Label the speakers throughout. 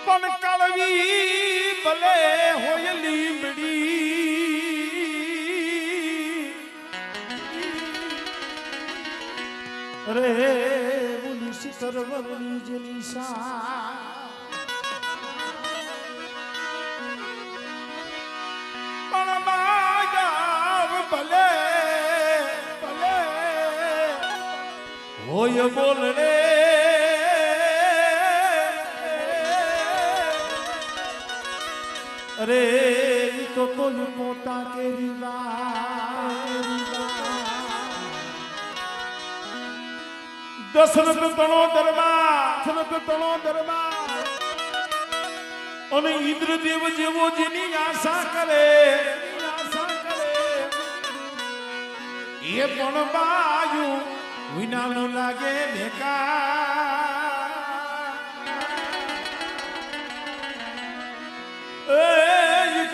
Speaker 1: પણ કાળવી ભલે હોય લીમડી રે બોલી સિતરવરની જેની સા પણ માયાવ ભલે ભલે હોય બોલ રે અરે તો મોટા કેરી દશરથ તણો દરબાર અને ઇન્દ્રદેવ જેવો જેની આશા કરે એ પણ બાયુ વિનાનું લાગે બેકાર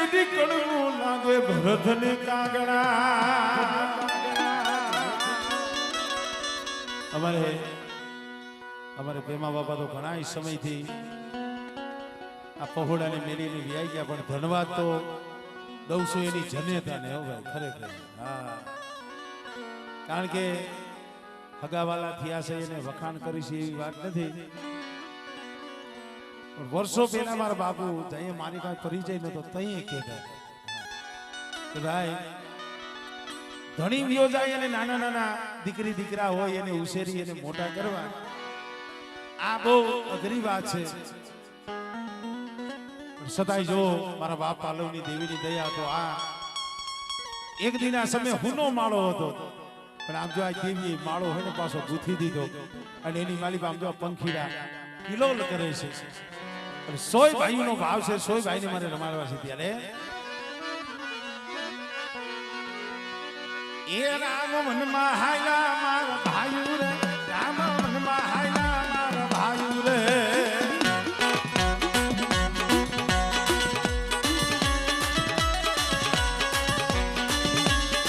Speaker 1: કદી કડવું લાગે ભરત ને કાગડા અમારે પ્રેમા બાપા તો ઘણા સમયથી આ પહોળાની મેળીની વ્યાઈ ગયા પણ ધન્યવાદ તો દઉં એની જનેતા ને ભાઈ ખરેખર હા કારણ કે હગાવાલા થયા છે એને વખાણ કરી છે એવી વાત નથી વર્ષો પહેલા મારા બાપુ ત્યાં મારી પાસે પરિચય નતો ત્યાં કહેતા કે ભાઈ ધણી વિયો જાય અને નાના નાના દીકરી દીકરા હોય એને ઉછેરી એને મોટા કરવા આ બહુ અઘરી વાત છે છતાંય જો મારા બાપ પાલવની દેવીની દયા તો આ એક દિન આ સમય હુનો માળો હતો પણ આમ જો આ દેવીએ માળો હોય ને પાછો ગૂંથી દીધો અને એની માલિક આમ જો પંખીડા કિલોલ કરે છે 100 ભાઈઓનો ભાવ છે 100 ભાઈને મારે રમાડવા છે ત્યારે એ રામ મનમાં હાયલા મારા ભાઈઓ રે રામ મનમાં હાયલા મારા ભાઈઓ રે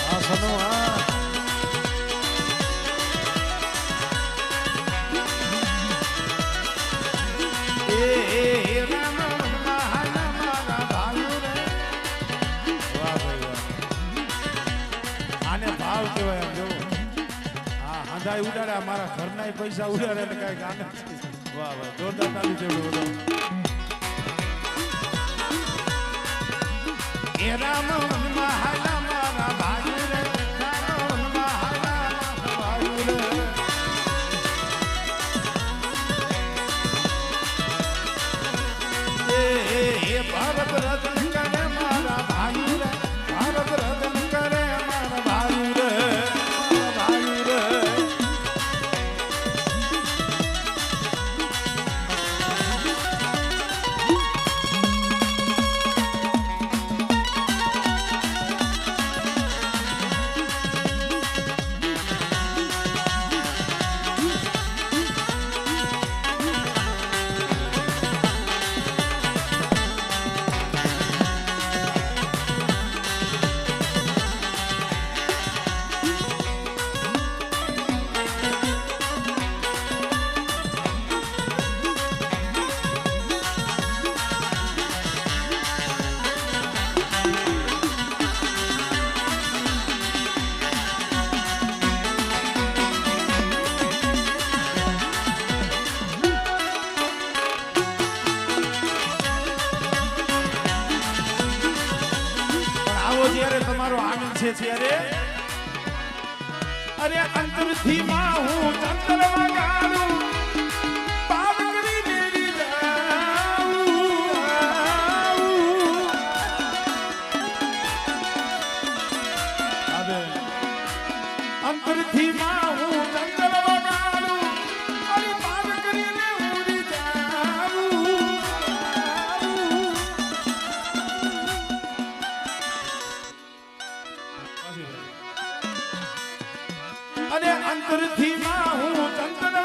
Speaker 1: આ સનો આ ઉડાડે મારા ઘરના પૈસા ઉડાડે ને કઈ ગાને વાહ વાહ જોરદાર તાલી જેવડો એ રામ મનમાં હાલા મારા ભાઈ રે રામ મનમાં હાલા મારા ભાઈ રે એ ભારત રત્ન કરે મારા ભાઈ રે ભારત રત્ન કરે મારા ભાઈ રે તમારો આનંદ છે ત્યારે અરે અંતરથી માં હું ચંદ્ર વગાડું પાપ કરી દેવી અંતરથી માં હું ચંદ્ર વગાડું અરે પાપ કરીને ઉડી જાઉં અને અંતરથી માં હું ચંદ્ર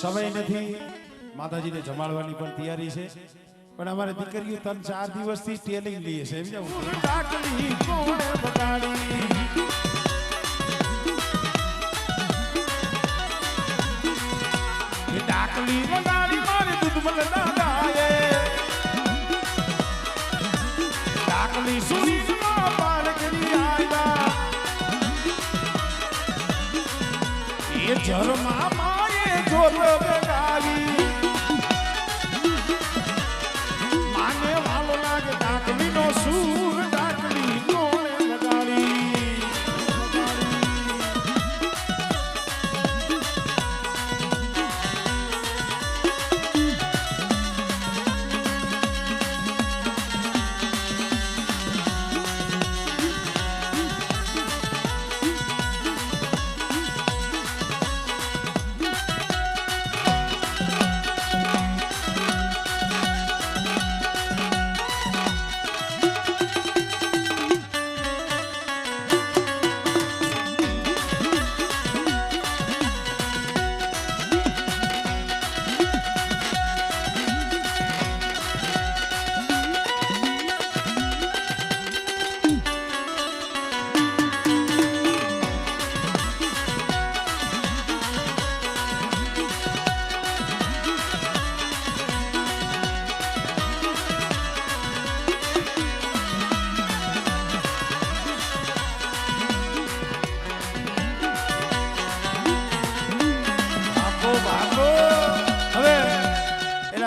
Speaker 1: સમય નથી માતાજીને જમાડવાની પણ તૈયારી છે પણ અમારે દીકરીઓ 3-4 દિવસથી ટેલિંગ લઈએ છે સમજાવું ડાકલી કોણે બગાડી ડાકલી બગાડી મારે દૂધ મળના ગાયે ડાકલી સુરી માં પાર કરી આવ્યા એ જરમાં માએ જોર બગાડી માને વાલો લાગે ડાકલી નો સૂર ડાકલી કોણે બગાડી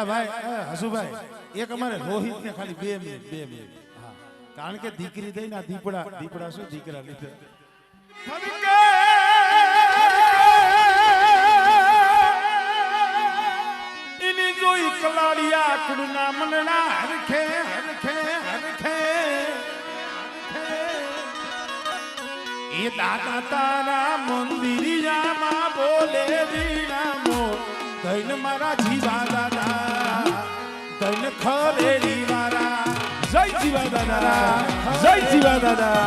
Speaker 1: ભાઈ હસુભાઈ એક અમારે રોહિત ને ખાલી 2 મિનિટ હા કારણ કે દીકરી થઈ ના દીપડા શું દીકરા લીધે ઇની જોઈ કલાડિયા કુડના મનના હરખે હરખે હરખે એ દાતા તારા મંદિરિયામાં બોલે વીણા મો ધૈન મારા જીવા દાદા ધૈન ખરેડી મારા જય જીવા દાદા જય જીવા દાદા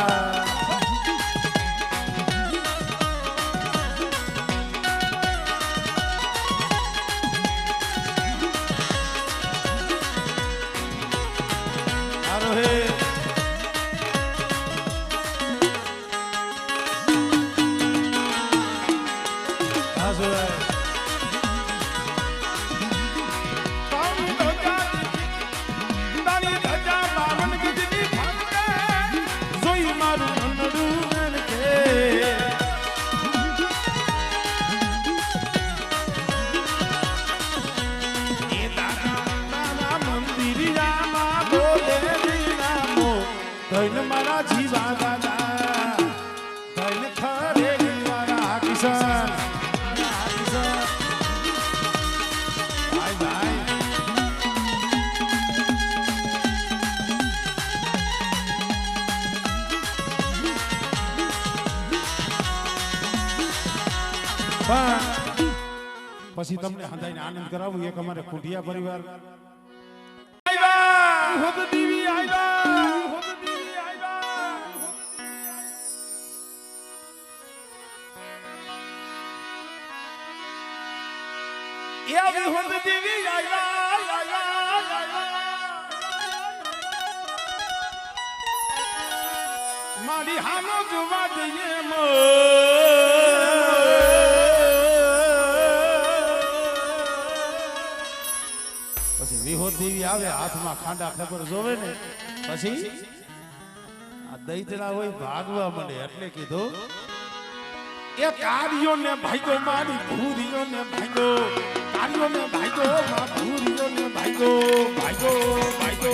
Speaker 1: આરોહે આસોય ધૈન મારા જીવા દાદા ધૈન ખરેડી મારા કિશન ભાઈ ભાઈ પછી તમને હંધાઈને આનંદ કરાવું એક અમારે કુટિયા પરિવાર એવી હોત દેવી મારી હાલો જોવા દઈએ પછી વિહોત દેવી આવે હાથમાં ખાંડા ખબર જોવે ને પછી આ દૈતડા હોય ભાગવા માંડે એટલે કીધું એ કાર્યો ને ભાઈગો મારી ભૂરીઓ ને ભાઈગો કાર્યો ને ભાઈગો માં ભૂરીઓ ને ભાઈગો ભાઈગો ભાઈગો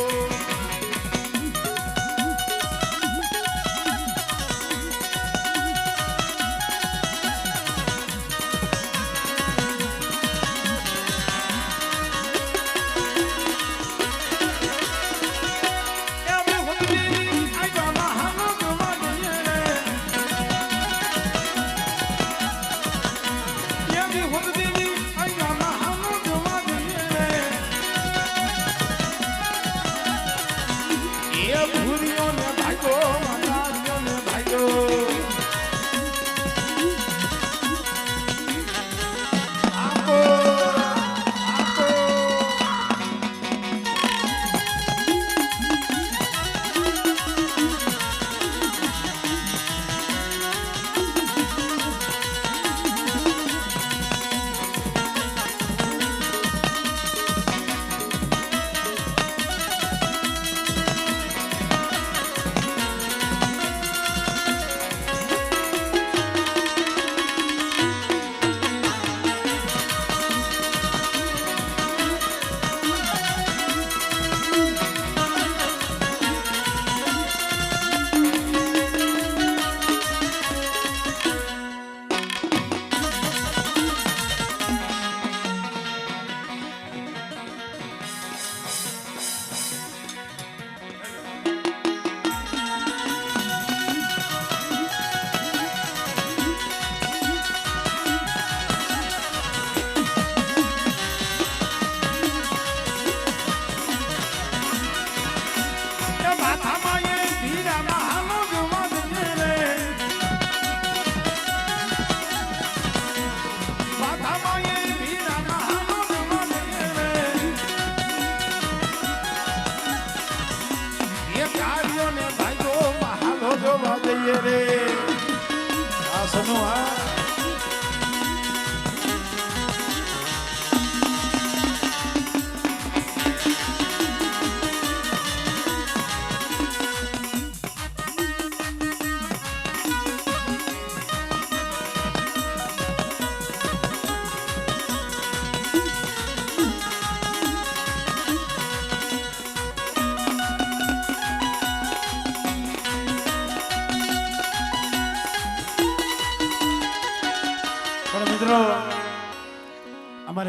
Speaker 1: જઈએ રે આ સનુ હા મિત્રો